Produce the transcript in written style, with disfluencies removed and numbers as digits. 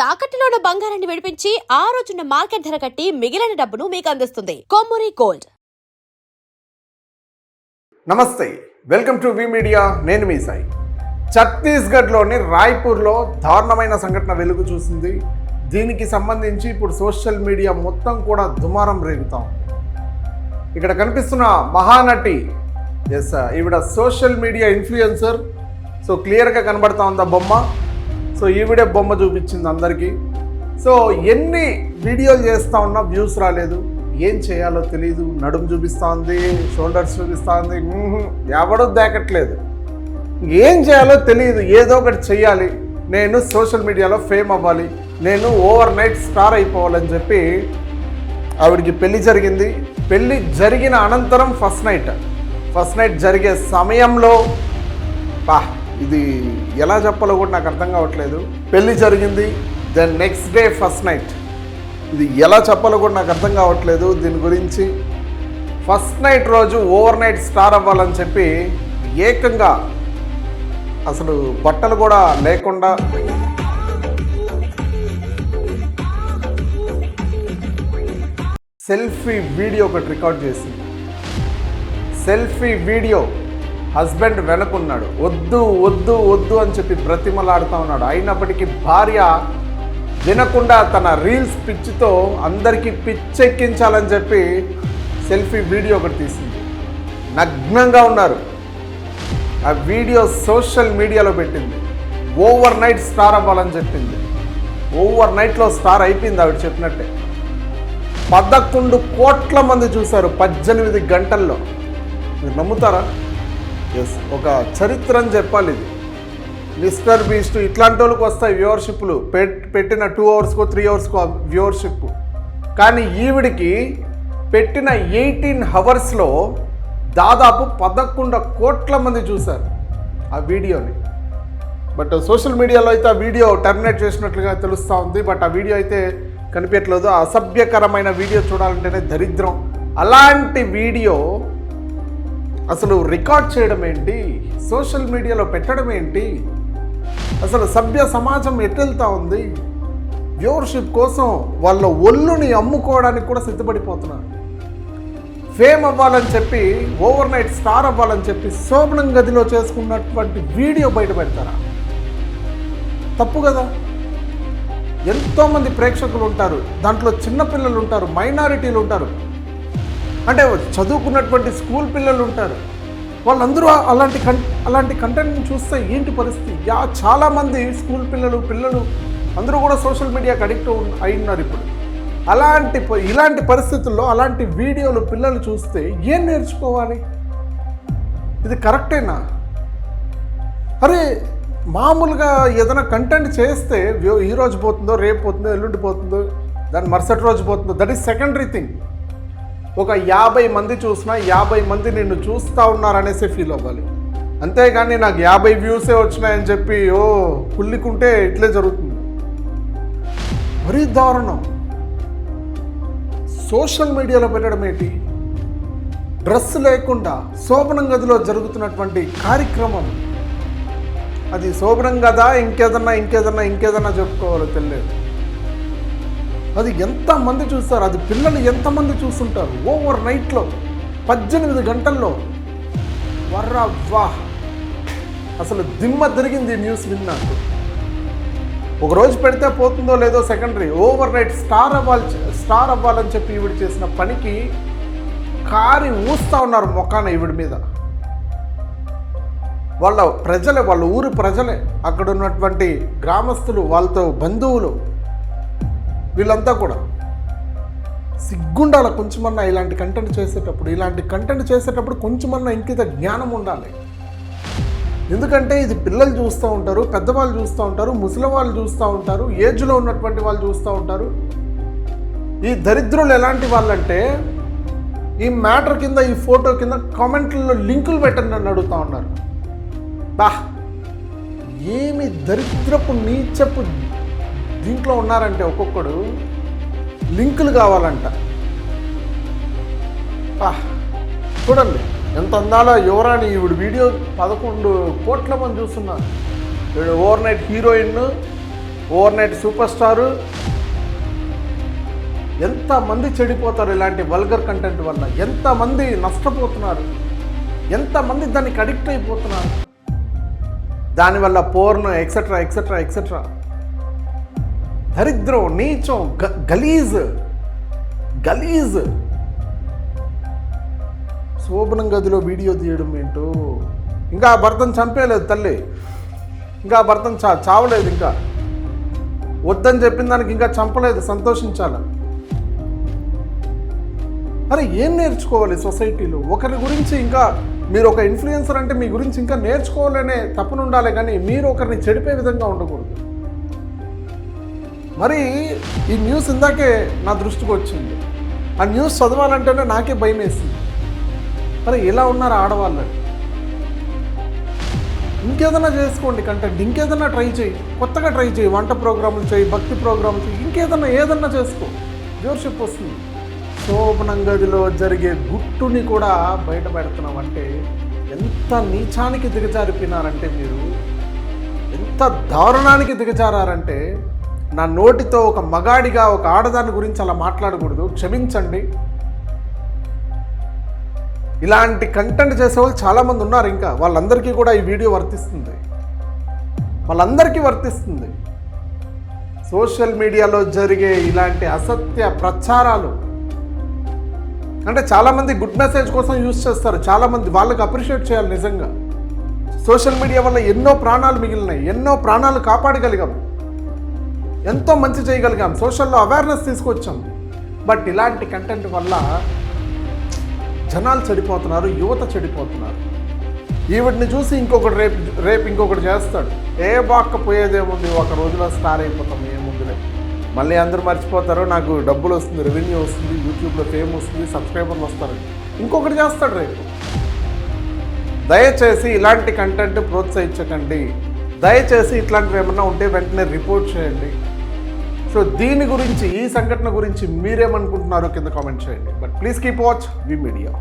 తాకట్టులో ఉన్న బంగారాన్ని విడిపించి ఆ రోజున్న మార్కెట్ ధర కట్టి మిగిలిన డబ్బును మీకు అందిస్తుంది కొమ్మూరి గోల్డ్. నమస్తే, వెల్కమ్ టు వి మీడియా. నేను మీ సాయి. ఛత్తీస్గఢ్లోని రాయ్పూర్లో దారుణమైన సంఘటన వెలుగు చూసింది. దీనికి సంబంధించి ఇప్పుడు సోషల్ మీడియా మొత్తం కూడా దుమారం రేగుతా ఉంది. ఇక్కడ కనిపిస్తున్న మహానటి ఈవిడ సోషల్ మీడియా ఇన్ఫ్లుయెన్సర్. సో క్లియర్గా కనబడతా ఉందా బొమ్మ. సో ఈవిడే బొమ్మ చూపించింది అందరికీ. సో ఎన్ని వీడియోలు చేస్తూ ఉన్నా వ్యూస్ రాలేదు. ఏం చేయాలో తెలియదు. నడుము చూపిస్తూ ఉంది, షోల్డర్స్ చూపిస్తూ ఉంది, ఎవడూ దాకట్లేదు. ఏం చేయాలో తెలియదు. ఏదో ఒకటి చెయ్యాలి, నేను సోషల్ మీడియాలో ఫేమ్ అవ్వాలి, నేను ఓవర్ నైట్ స్టార్ అయిపోవాలని చెప్పి ఆవిడికి పెళ్ళి జరిగింది. పెళ్ళి జరిగిన అనంతరం ఫస్ట్ నైట్ జరిగే సమయంలో ఇది ఎలా చెప్పాలో కూడా నాకు అర్థం కావట్లేదు. పెళ్ళి జరిగింది, then next day first night. ఇది ఎలా చెప్పాలో కూడా నాకు అర్థం కావట్లేదు దీని గురించి. ఫస్ట్ నైట్ రోజు ఓవర్ నైట్ స్టార్ అవ్వాలని చెప్పి ఏకంగా అసలు బట్టలు కూడా లేకుండా సెల్ఫీ వీడియో ఒకటి రికార్డ్ చేసింది. సెల్ఫీ వీడియో హస్బెండ్ వెనకున్నాడు. వద్దు వద్దు వద్దు అని చెప్పి బ్రతిమలాడుతూ ఉన్నాడు. అయినప్పటికీ భార్య వినకుండా తన రీల్స్ పిచ్చితో అందరికీ పిచ్చెక్కించాలని చెప్పి సెల్ఫీ వీడియో ఒకటి తీసింది. నగ్నంగా ఉన్నారు. ఆ వీడియో సోషల్ మీడియాలో పెట్టింది. ఓవర్ నైట్ స్టార్ అవ్వాలని చెప్పింది. ఓవర్ నైట్లో స్టార్ అయిపోయింది ఆవిడ చెప్పినట్టే. 11 కోట్ల మంది చూశారు 18 గంటల్లో. మీరు నమ్ముతారా? ఎస్, ఒక చరిత్ర అని చెప్పాలి ఇది. మిస్టర్ బీస్ట్ ఇట్లాంటి వాళ్ళకి వస్తాయి వ్యూవర్షిప్లు. పెట్టిన 2 అవర్స్కో 3 అవర్స్కో వ్యూవర్షిప్. కానీ ఈవిడికి పెట్టిన 18 అవర్స్లో దాదాపు 11 కోట్ల మంది చూశారు ఆ వీడియోని. బట్ సోషల్ మీడియాలో అయితే ఆ వీడియో టర్మినేట్ చేసినట్లుగా తెలుస్తూ ఉంది. బట్ ఆ వీడియో అయితే కనిపించట్లేదు. అసభ్యకరమైన వీడియో చూడాలంటేనే దరిద్రం. అలాంటి వీడియో అసలు రికార్డ్ చేయడం ఏంటి, సోషల్ మీడియాలో పెట్టడం ఏంటి, అసలు సభ్య సమాజం ఎట్టెళ్తా ఉంది. వ్యూవర్షిప్ కోసం వాళ్ళ ఒళ్ళుని అమ్ముకోవడానికి కూడా సిద్ధపడిపోతున్నారు. ఫేమ్ అవ్వాలని చెప్పి, ఓవర్ నైట్ స్టార్ అవ్వాలని చెప్పి శోభనం గదిలో చేసుకున్నటువంటి వీడియో బయట పెడతారా? తప్పు కదా. ఎంతోమంది ప్రేక్షకులు ఉంటారు, దాంట్లో చిన్నపిల్లలు ఉంటారు, మైనారిటీలు ఉంటారు, అంటే చదువుకున్నటువంటి స్కూల్ పిల్లలు ఉంటారు. వాళ్ళందరూ అలాంటి కంటెంట్ని చూస్తే ఏంటి పరిస్థితి? చాలామంది స్కూల్ పిల్లలు అందరూ కూడా సోషల్ మీడియాకి అడిక్ట్ అయిన్నారు ఇప్పుడు. ఇలాంటి పరిస్థితుల్లో అలాంటి వీడియోలు పిల్లలు చూస్తే ఏం నేర్చుకోవాలి? ఇది కరెక్టేనా? అరే, మామూలుగా ఏదైనా కంటెంట్ చేస్తే ఈరోజు పోతుందో, రేపు పోతుందో, ఎల్లుండి పోతుందో, దాని మరుసటి రోజు పోతుందో, దట్ ఈస్ సెకండరీ థింగ్. ఒక 50 మంది చూసినా 50 మంది నిన్ను చూస్తూ ఉన్నారనేసి ఫీల్ అవ్వాలి. అంతేగాని నాకు 50 వ్యూసే వచ్చినాయని చెప్పి కుళ్ళికుంటే ఇట్లే జరుగుతుంది. మరీ దారుణం. సోషల్ మీడియాలో పెట్టడం ఏంటి? డ్రెస్ లేకుండా శోభనం గదిలో జరుగుతున్నటువంటి కార్యక్రమం. అది శోభనం కదా, ఇంకేదన్నా చెప్పుకోవాలో తెలియదు. అది ఎంతమంది చూస్తారు? అది పిల్లలు ఎంతమంది చూస్తుంటారు? ఓవర్ నైట్లో 18 గంటల్లో. వర్రవ్వా, అసలు దిమ్మ తిరిగింది న్యూస్ విన్నాక. ఒకరోజు పెడితే పోతుందో లేదో సెకండరీ. ఓవర్ నైట్ స్టార్ అవ్వాలని చెప్పి ఈవిడ చేసిన పనికి కారి ఊస్తూ ఉన్నారు మొఖాన ఈవిడ మీద. వాళ్ళ ఊరి ప్రజలే, అక్కడ ఉన్నటువంటి గ్రామస్తులు, వాళ్ళతో బంధువులు, వీళ్ళంతా కూడా సిగ్గుండాలి కొంచెమన్నా. ఇలాంటి కంటెంట్ చేసేటప్పుడు కొంచెమన్నా ఇంకిత జ్ఞానం ఉండాలి. ఎందుకంటే ఇది పిల్లలు చూస్తూ ఉంటారు, పెద్దవాళ్ళు చూస్తూ ఉంటారు, ముసలి వాళ్ళు చూస్తూ ఉంటారు, ఏజ్లో ఉన్నటువంటి వాళ్ళు చూస్తూ ఉంటారు. ఈ దరిద్రులు ఎలాంటి వాళ్ళంటే ఈ మ్యాటర్ కింద, ఈ ఫోటో కింద కామెంట్లలో లింకులు పెట్టండి అని అడుగుతూ ఉన్నారు. ఏమి దరిద్రపు నీచపు దీంట్లో ఉన్నారంటే ఒక్కొక్కడు లింకులు కావాలంట. చూడండి ఎంత అందాలో యువరాణి. ఈవిడ వీడియో 11 కోట్ల మంది చూస్తున్నారు. ఈవిడ over night heroine, over night super star. ఎంతమంది చెడిపోతారు ఇలాంటి వల్గర్ కంటెంట్ వల్ల, ఎంతమంది నష్టపోతున్నారు, ఎంతమంది దానికి అడిక్ట్ అయిపోతున్నారు. దానివల్ల పోర్న్ ఎక్సెట్రా ఎక్సెట్రా ఎక్సెట్రా. దరిద్రం, నీచం, గలీజ్ గలీజ్. శోభనం గదిలో వీడియో తీయడం ఏంటో. ఇంకా ఆ భర్తను చంపేయలేదు తల్లి, ఇంకా ఆ భర్తను చావలేదు, ఇంకా వద్దని చెప్పిన దానికి ఇంకా చంపలేదు, సంతోషించాల. అరే ఏం నేర్చుకోవాలి సొసైటీలో? ఒకరి గురించి ఇంకా మీరు ఒక ఇన్ఫ్లుయెన్సర్ అంటే మీ గురించి ఇంకా నేర్చుకోవాలనే తపన ఉండాలి, కానీ మీరు ఒకరిని చెడిపే విధంగా ఉండకూడదు. మరి ఈ న్యూస్ ఇందాకే నా దృష్టికి వచ్చింది. ఆ న్యూస్ చదవాలంటేనే నాకే భయం వేసింది. మరి ఇలా ఉన్నారు ఆడవాళ్ళు. ఇంకేదైనా చేసుకోండి కంటెంట్, ఇంకేదైనా ట్రై చేయి, కొత్తగా ట్రై చేయి, వంట ప్రోగ్రాములు చేయి, భక్తి ప్రోగ్రాములు చేయి, ఏదన్నా చేసుకో, వ్యూవర్షిప్ వస్తుంది. శోభనం గదిలో జరిగే గుట్టుని కూడా బయట పెడుతున్నామంటే ఎంత నీచానికి దిగజారిపోయినారంటే మీరు, ఎంత దారుణానికి దిగజారారంటే, నా నోటితో ఒక మగాడిగా ఒక ఆడదాని గురించి అలా మాట్లాడకూడదు, క్షమించండి. ఇలాంటి కంటెంట్ చేసేవాళ్ళు చాలామంది ఉన్నారు. ఇంకా వాళ్ళందరికీ కూడా ఈ వీడియో వర్తిస్తుంది, వాళ్ళందరికీ వర్తిస్తుంది. సోషల్ మీడియాలో జరిగే ఇలాంటి అసత్య ప్రచారాలు అంటే చాలామంది గుడ్ మెసేజ్ కోసం యూజ్ చేస్తారు, చాలామంది వాళ్ళకి అప్రిషియేట్ చేయాలి. నిజంగా సోషల్ మీడియా వల్ల ఎన్నో ప్రాణాలు మిగిలినాయి, ఎన్నో ప్రాణాలు కాపాడగలిగాం, ఎంతో మంచి చేయగలిగాం, సోషల్లో అవేర్నెస్ తీసుకొచ్చాం. బట్ ఇలాంటి కంటెంట్ వల్ల జనాలు చెడిపోతున్నారు, యువత చెడిపోతున్నారు. ఈవిడిని చూసి ఇంకొకటి రేపు ఇంకొకటి చేస్తాడు. ఏ బాక్క పోయేదేముంది, ఒక రోజులో స్టార్ అయిపోతాం, ఏముందిలే, మళ్ళీ అందరూ మర్చిపోతారు, నాకు డబ్బులు వస్తుంది, రెవెన్యూ వస్తుంది, యూట్యూబ్లో ఫేమ్ వస్తుంది, సబ్స్క్రైబర్లు వస్తారు, ఇంకొకటి చేస్తాడు రేపు. దయచేసి ఇలాంటి కంటెంట్ ప్రోత్సహించకండి. దయచేసి ఇట్లాంటివి ఏమన్నా ఉంటే వెంటనే రిపోర్ట్ చేయండి. సో దీని గురించి, ఈ సంఘటన గురించి మీరేమనుకుంటున్నారో కింద కామెంట్ చేయండి. But please keep watch we media.